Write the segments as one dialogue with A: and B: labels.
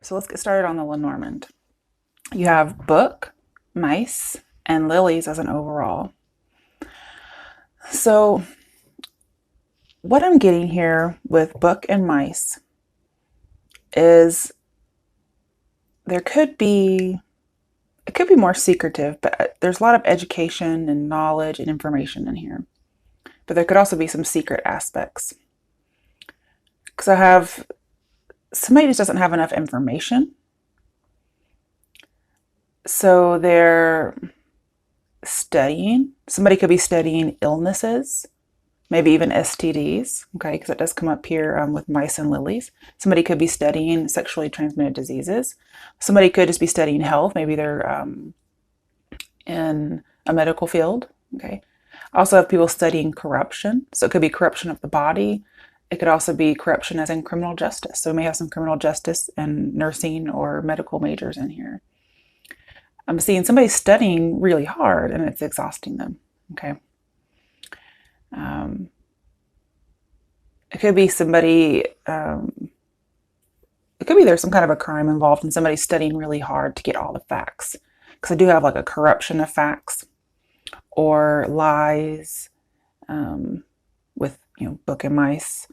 A: So let's get started on the Lenormand. You have book, mice, and lilies as an overall. So what I'm getting here with book and mice is it could be more secretive, but there's a lot of education and knowledge and information in here. But there could also be some secret aspects. Because I have somebody just doesn't have enough information. So they're studying. Somebody could be studying illnesses, maybe even STDs, okay, because it does come up here with mice and lilies. Somebody could be studying sexually transmitted diseases. Somebody could just be studying health. Maybe they're in a medical field, okay. I also have people studying corruption. So it could be corruption of the body. It could also be corruption as in criminal justice. So we may have some criminal justice and nursing or medical majors in here. I'm seeing somebody studying really hard and it's exhausting them, okay. It could be somebody, it could be there's some kind of a crime involved and somebody studying really hard to get all the facts. Because I do have like a corruption of facts or lies with, book and mice.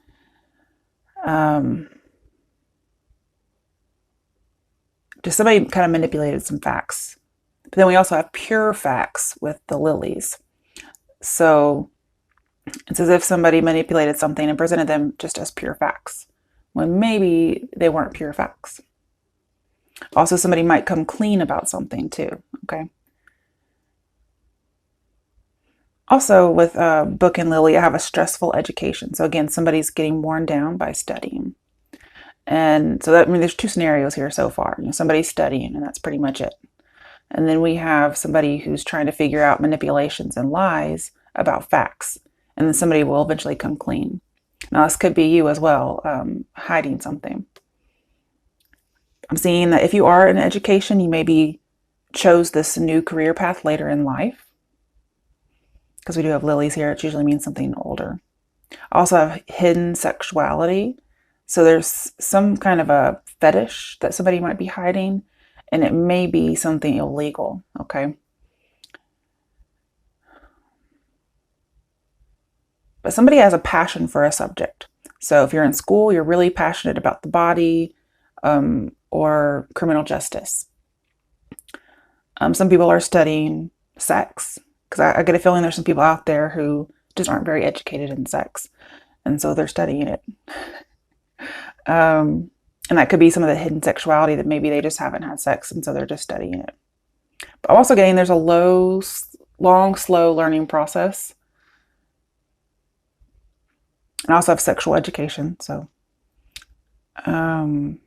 A: Just somebody kind of manipulated some facts. But then we also have pure facts with the lilies. So it's as if somebody manipulated something and presented them just as pure facts, when maybe they weren't pure facts. Also, somebody might come clean about something too, okay? Also, with book and lily, I have a stressful education. So again, somebody's getting worn down by studying. And so that, there's two scenarios here so far. Somebody's studying and that's pretty much it. And then we have somebody who's trying to figure out manipulations and lies about facts. And then somebody will eventually come clean. Now, this could be you as well, hiding something. I'm seeing that if you are in education, you maybe chose this new career path later in life. Because we do have lilies here, it usually means something older. I also have hidden sexuality. So there's some kind of a fetish that somebody might be hiding, and it may be something illegal, okay? But somebody has a passion for a subject. So if you're in school, you're really passionate about the body or criminal justice. Some people are studying sex, because I get a feeling there's some people out there who just aren't very educated in sex, and so they're studying it. And that could be some of the hidden sexuality that maybe they just haven't had sex, and so they're just studying it. But I'm also getting there's a long, slow learning process. And I also have sexual education, so. I'm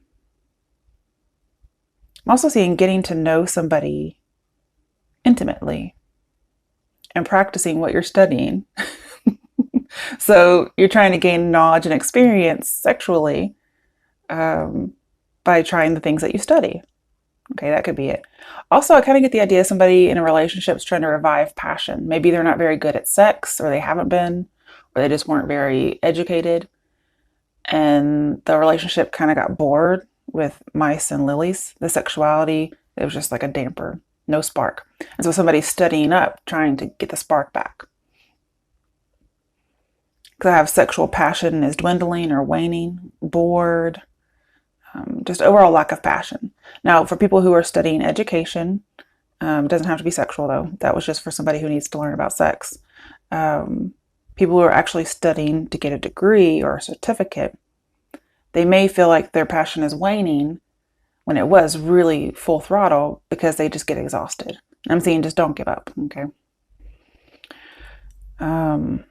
A: also seeing getting to know somebody intimately and practicing what you're studying. So you're trying to gain knowledge and experience sexually by trying the things that you study. Okay, that could be it. Also, I kind of get the idea somebody in a relationship is trying to revive passion. Maybe they're not very good at sex, or they haven't been, or they just weren't very educated. And the relationship kind of got bored with mice and lilies. The sexuality, it was just like a damper, no spark. And so somebody's studying up, trying to get the spark back. Because I have sexual passion is dwindling or waning, bored, just overall lack of passion. Now, for people who are studying education, it doesn't have to be sexual though. That was just for somebody who needs to learn about sex. People who are actually studying to get a degree or a certificate, they may feel like their passion is waning when it was really full throttle because they just get exhausted. I'm saying just don't give up, okay? I'm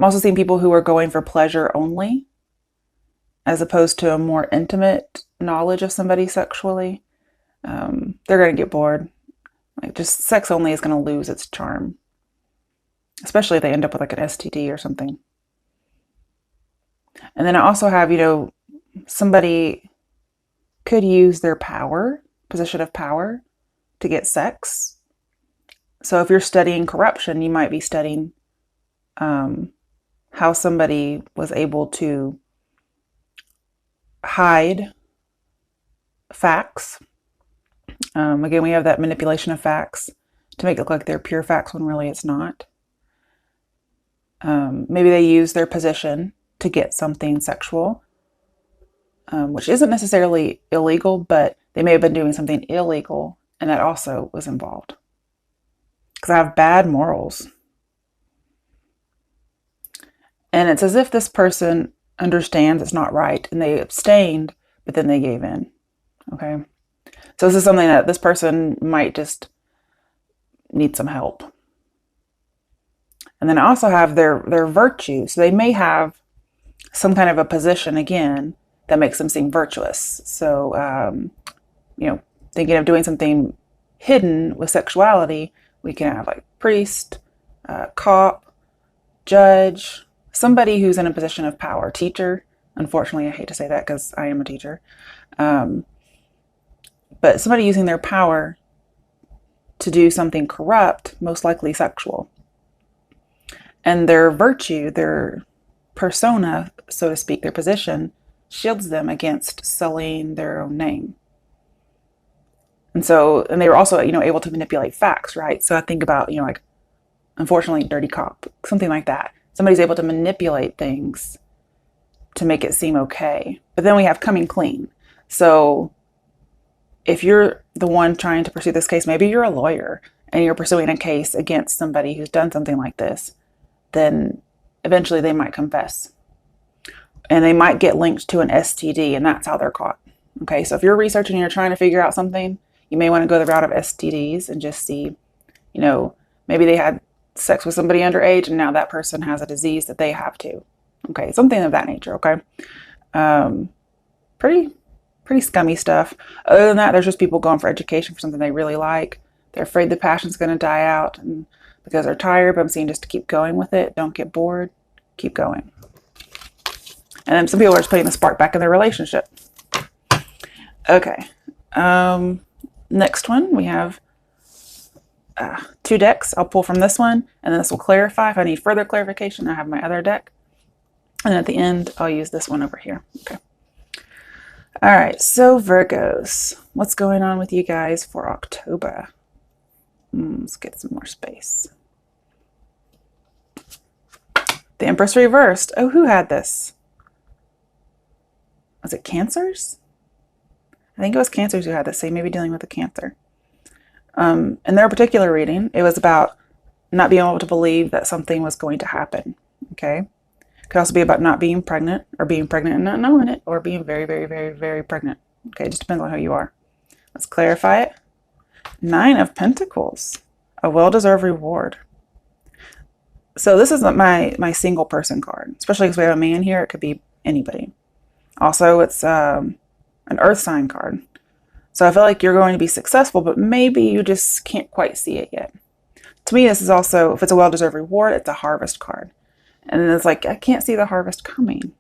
A: also seeing people who are going for pleasure only as opposed to a more intimate knowledge of somebody sexually. They're going to get bored. Like, just sex only is going to lose its charm, especially if they end up with like an STD or something. And then I also have, somebody could use their position of power to get sex. So if you're studying corruption, you might be studying how somebody was able to hide facts. Again, we have that manipulation of facts to make it look like they're pure facts when really it's not. Maybe they use their position to get something sexual, which isn't necessarily illegal, but they may have been doing something illegal, and that also was involved. Because I have bad morals. And it's as if this person understands it's not right, and they abstained, but then they gave in. Okay? So this is something that this person might just need some help. And then I also have their virtue. So they may have some kind of a position, again, that makes them seem virtuous. So, thinking of doing something hidden with sexuality, we can have like priest, cop, judge, somebody who's in a position of power, teacher. Unfortunately, I hate to say that because I am a teacher. But somebody using their power to do something corrupt, most likely sexual. And their virtue, their persona, so to speak, their position, shields them against sullying their own name. And they were also, able to manipulate facts, right? So I think about, like, unfortunately, dirty cop, something like that. Somebody's able to manipulate things to make it seem okay. But then we have coming clean. So if you're the one trying to pursue this case, maybe you're a lawyer and you're pursuing a case against somebody who's done something like this, then eventually they might confess. And they might get linked to an STD, and that's how they're caught. Okay, so if you're researching and you're trying to figure out something, you may want to go the route of STDs and just see, maybe they had sex with somebody underage and now that person has a disease that they have too. Okay, something of that nature, okay? Pretty scummy stuff. Other than that, there's just people going for education for something they really like. They're afraid the passion's going to die out and because they're tired, but I'm saying just to keep going with it. Don't get bored. Keep going. And then some people are just putting the spark back in their relationship. Okay. Next one, we have 2 decks. I'll pull from this one, and then this will clarify. If I need further clarification, I have my other deck. And at the end, I'll use this one over here. Okay. All right, so Virgos, what's going on with you guys for October? Let's get some more space. The Empress reversed. Oh, who had this? Was it Cancers? I think it was Cancers who had this. They may be dealing with a Cancer. In their particular reading, it was about not being able to believe that something was going to happen. Okay. It could also be about not being pregnant or being pregnant and not knowing it, or being very, very, very, very pregnant. Okay. It just depends on who you are. Let's clarify it. 9 of Pentacles, a well-deserved reward. So this isn't my single person card, especially because we have a man here. It could be anybody. Also, it's an earth sign card. So I feel like you're going to be successful, but maybe you just can't quite see it yet. To me, this is also, if it's a well-deserved reward, it's a harvest card. And it's like, I can't see the harvest coming.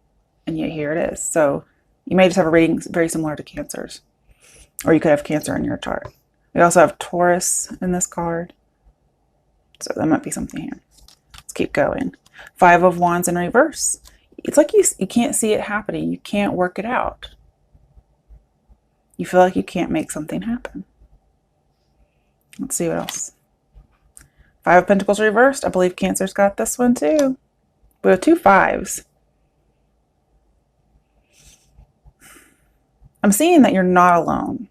A: And yet here it is. So you may just have a reading very similar to Cancer's. Or you could have Cancer in your chart. We also have Taurus in this card. So that might be something here. Let's keep going. 5 of Wands in reverse. It's like you can't see it happening. You can't work it out. You feel like you can't make something happen. Let's see what else. 5 of Pentacles reversed. I believe Cancer's got this one too. We have 2 5s. I'm seeing that you're not alone.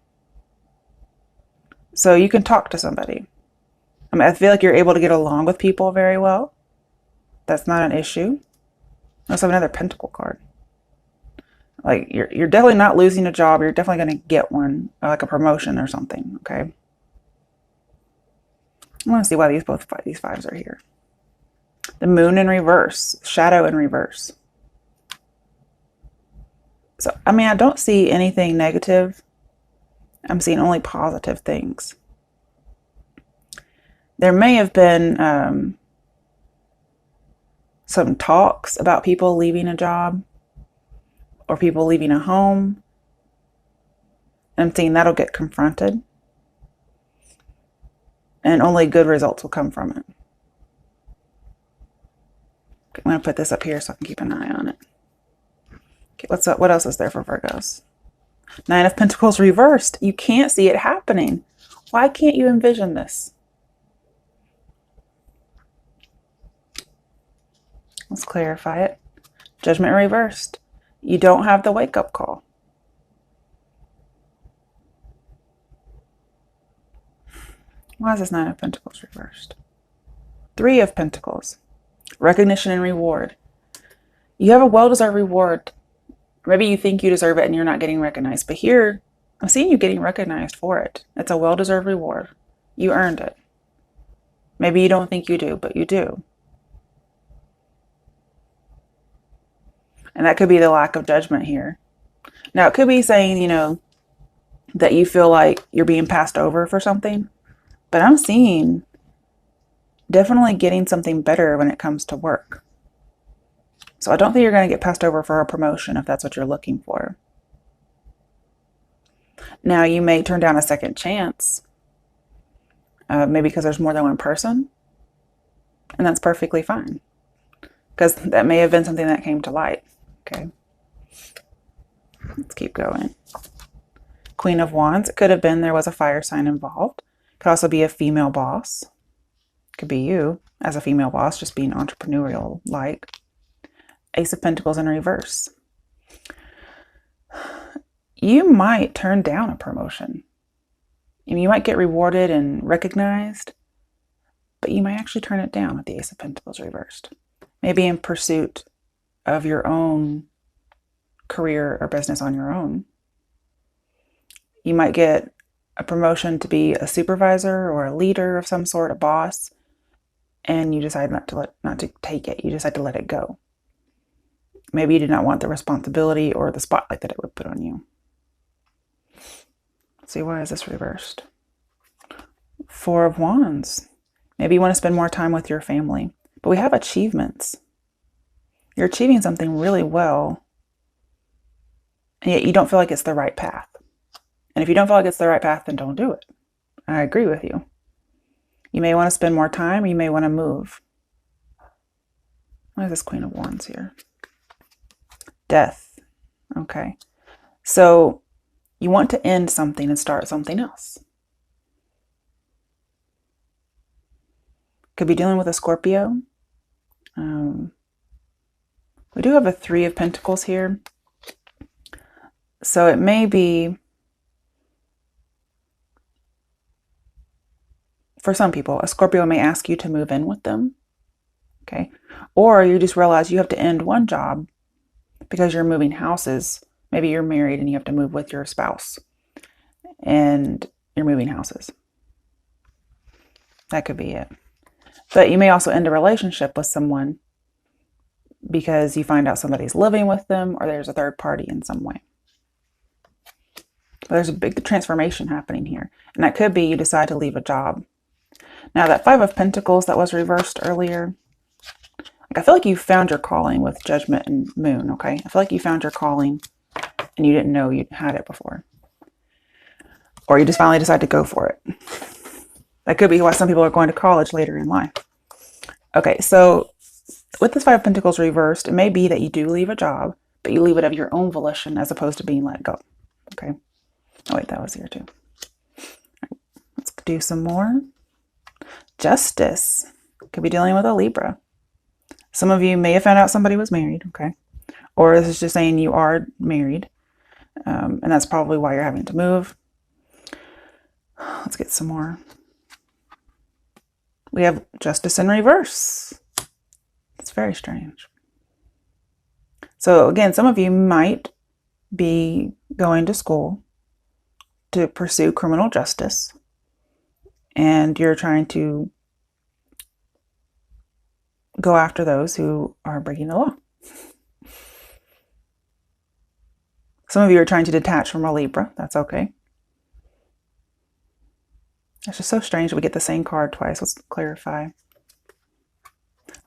A: So you can talk to somebody. I feel like you're able to get along with people very well. That's not an issue. I also have another Pentacle card. Like you're definitely not losing a job. You're definitely going to get one, like a promotion or something. Okay. I want to see why these 5s are here. The Moon in reverse, Shadow in reverse. So I don't see anything negative. I'm seeing only positive things. There may have been some talks about people leaving a job or people leaving a home. I'm seeing that'll get confronted. And only good results will come from it. I'm going to put this up here so I can keep an eye on it. Okay, what else is there for Virgos? Nine of Pentacles reversed. You can't see it happening. Why can't you envision this? Let's clarify it. Judgment reversed. You don't have the wake-up call. Why is this Nine of Pentacles reversed? Three of Pentacles. Recognition and reward. You have a well-deserved reward. Maybe you think you deserve it and you're not getting recognized. But here, I'm seeing you getting recognized for it. It's a well-deserved reward. You earned it. Maybe you don't think you do, but you do. And that could be the lack of judgment here. Now, it could be saying, you know, that you feel like you're being passed over for something. But I'm seeing definitely getting something better when it comes to work. So I don't think you're going to get passed over for a promotion if that's what you're looking for. Now, you may turn down a second chance, maybe because there's more than one person. And that's perfectly fine. Because that may have been something that came to light. Okay. Let's keep going. Queen of Wands. It could have been there was a fire sign involved. Could also be a female boss. Could be you as a female boss, just being entrepreneurial like. Ace of Pentacles in reverse. You might turn down a promotion. You might get rewarded and recognized, but you might actually turn it down with the Ace of Pentacles reversed. Maybe in pursuit of your own career or business on your own. You might get a promotion to be a supervisor or a leader of some sort, a boss, and you decide not to take it. You decide to let it go. Maybe you did not want the responsibility or the spotlight that it would put on you. Let's see, why is this reversed? Four of Wands. Maybe you want to spend more time with your family. But we have achievements. You're achieving something really well, and yet you don't feel like it's the right path. And if you don't feel like it's the right path, then don't do it. I agree with you. You may want to spend more time, or you may want to move. Why is this Queen of Wands here? Death. Okay. So you want to end something and start something else. Could be dealing with a Scorpio. We do have a Three of Pentacles here. So it may be, for some people, a Scorpio may ask you to move in with them. Okay. Or you just realize you have to end one job because you're moving houses. Maybe you're married and you have to move with your spouse and you're moving houses. That could be it. But you may also end a relationship with someone because you find out somebody's living with them or there's a third party in some way. But there's a big transformation happening here. And that could be you decide to leave a job. Now that Five of Pentacles that was reversed earlier, I feel like you found your calling with Judgment and Moon, okay? I feel like you found your calling and you didn't know you had it before. Or you just finally decided to go for it. That could be why some people are going to college later in life. Okay, so with this Five of Pentacles reversed, it may be that you do leave a job, but you leave it of your own volition as opposed to being let go. Okay. Oh wait, that was here too. Right, let's do some more. Justice. Could be dealing with a Libra. Some of you may have found out somebody was married, okay? Or this is just saying you are married. And that's probably why you're having to move. Let's get some more. We have Justice in reverse. It's very strange. So again, some of you might be going to school to pursue criminal justice. And you're trying to go after those who are breaking the law. Some of you are trying to detach from a Libra. That's okay. It's just so strange that we get the same card twice. Let's clarify.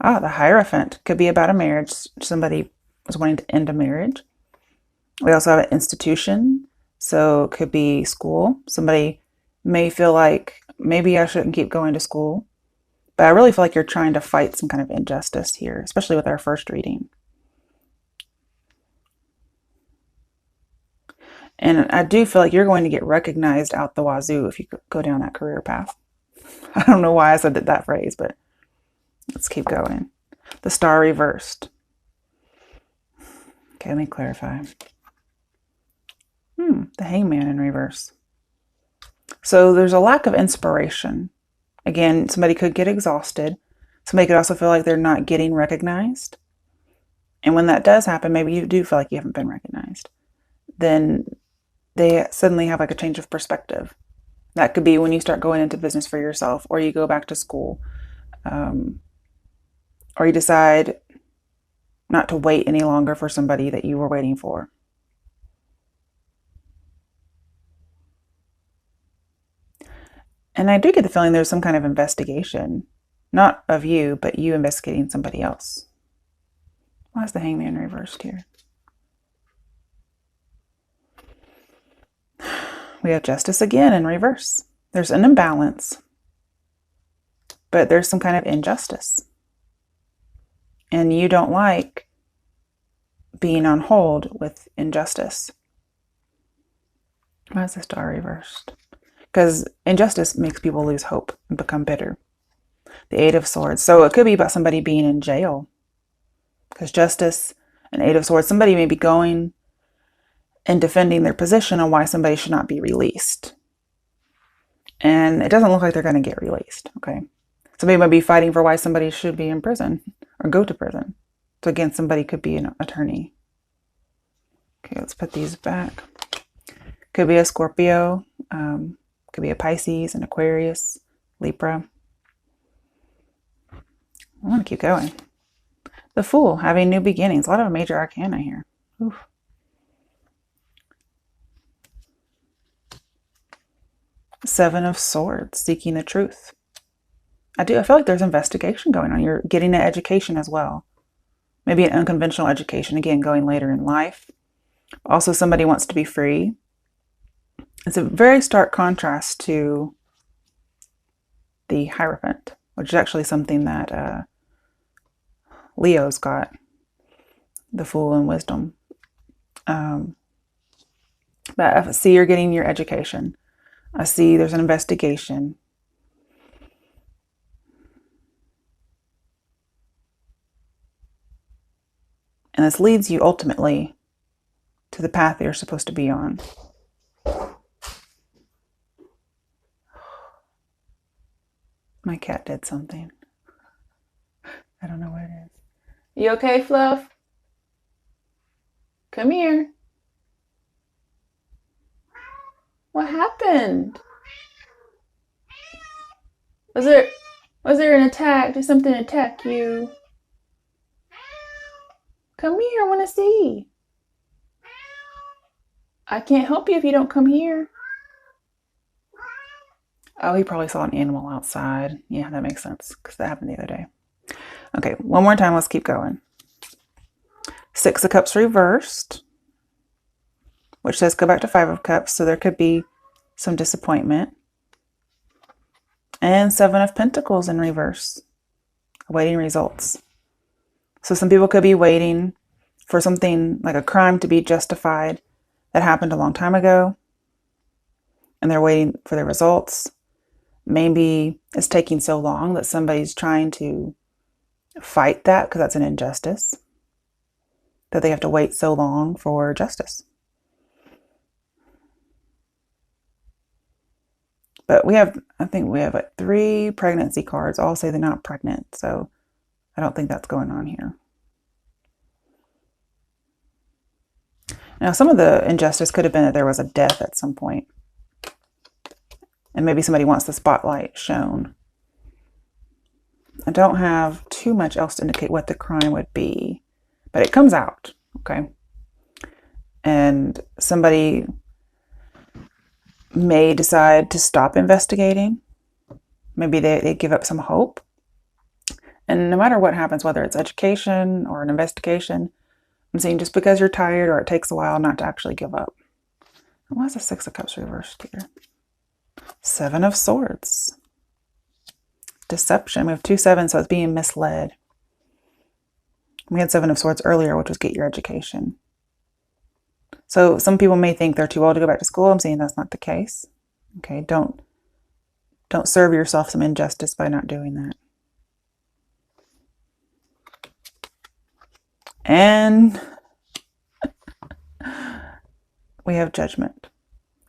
A: Ah, the Hierophant. Could be about a marriage. Somebody was wanting to end a marriage. We also have an institution. So it could be school. Somebody may feel like maybe I shouldn't keep going to school. But I really feel like you're trying to fight some kind of injustice here, especially with our first reading. And I do feel like you're going to get recognized out the wazoo if you go down that career path. I don't know why I said that phrase, but let's keep going. The Star reversed. Okay, let me clarify. The Hangman in reverse. So there's a lack of inspiration. Again, somebody could get exhausted. Somebody could also feel like they're not getting recognized. And when that does happen, maybe you do feel like you haven't been recognized. Then they suddenly have like a change of perspective. That could be when you start going into business for yourself, or you go back to school, or you decide not to wait any longer for somebody that you were waiting for. And I do get the feeling there's some kind of investigation, not of you, but you investigating somebody else. Why is the Hangman reversed here? We have Justice again in reverse. There's an imbalance, but there's some kind of injustice. And you don't like being on hold with injustice. Why is the Star reversed? Because injustice makes people lose hope and become bitter. The Eight of Swords. So it could be about somebody being in jail. Because Justice and Eight of Swords, somebody may be going and defending their position on why somebody should not be released. And it doesn't look like they're going to get released, okay? Somebody might be fighting for why somebody should be in prison or go to prison. So again, somebody could be an attorney. Okay, let's put these back. Could be a Scorpio. Could be a Pisces, an Aquarius, Libra. I want to keep going. The Fool, having new beginnings. A lot of major arcana here. Oof. Seven of Swords, seeking the truth. I feel like there's investigation going on. You're getting an education as well. Maybe an unconventional education, again, going later in life. Also, somebody wants to be free. It's a very stark contrast to the Hierophant, which is actually something that Leo's got. The Fool and Wisdom. But I see you're getting your education. I see there's an investigation. And this leads you ultimately to the path that you're supposed to be on. My cat did something. I don't know what it is. You okay, Fluff? Come here. What happened? Was there an attack? Did something attack you? Come here, I want to see. I can't help you if you don't come here. Oh, he probably saw an animal outside. Yeah, that makes sense because that happened the other day. Okay, one more time. Let's keep going. Six of Cups reversed, which says go back to Five of Cups. So there could be some disappointment. And Seven of Pentacles in reverse, awaiting results. So some people could be waiting for something like a crime to be justified that happened a long time ago. And they're waiting for the results. Maybe it's taking so long that somebody's trying to fight that because that's an injustice, that they have to wait so long for justice. But I think we have like 3 pregnancy cards. All say they're not pregnant, so I don't think that's going on here. Now, some of the injustice could have been that there was a death at some point. And maybe somebody wants the spotlight shown. I don't have too much else to indicate what the crime would be, but it comes out, okay? And somebody may decide to stop investigating. Maybe they give up some hope. And no matter what happens, whether it's education or an investigation, I'm saying just because you're tired or it takes a while not to actually give up. Why is the Six of Cups reversed here? Seven of Swords. Deception. We have 2 sevens, so it's being misled. We had Seven of Swords earlier, which was get your education. So some people may think they're too old to go back to school. I'm saying that's not the case. Okay, don't serve yourself some injustice by not doing that. And we have judgment.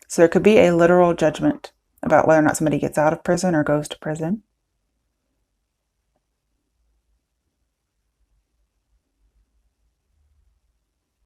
A: So there could be a literal judgment about whether or not somebody gets out of prison or goes to prison.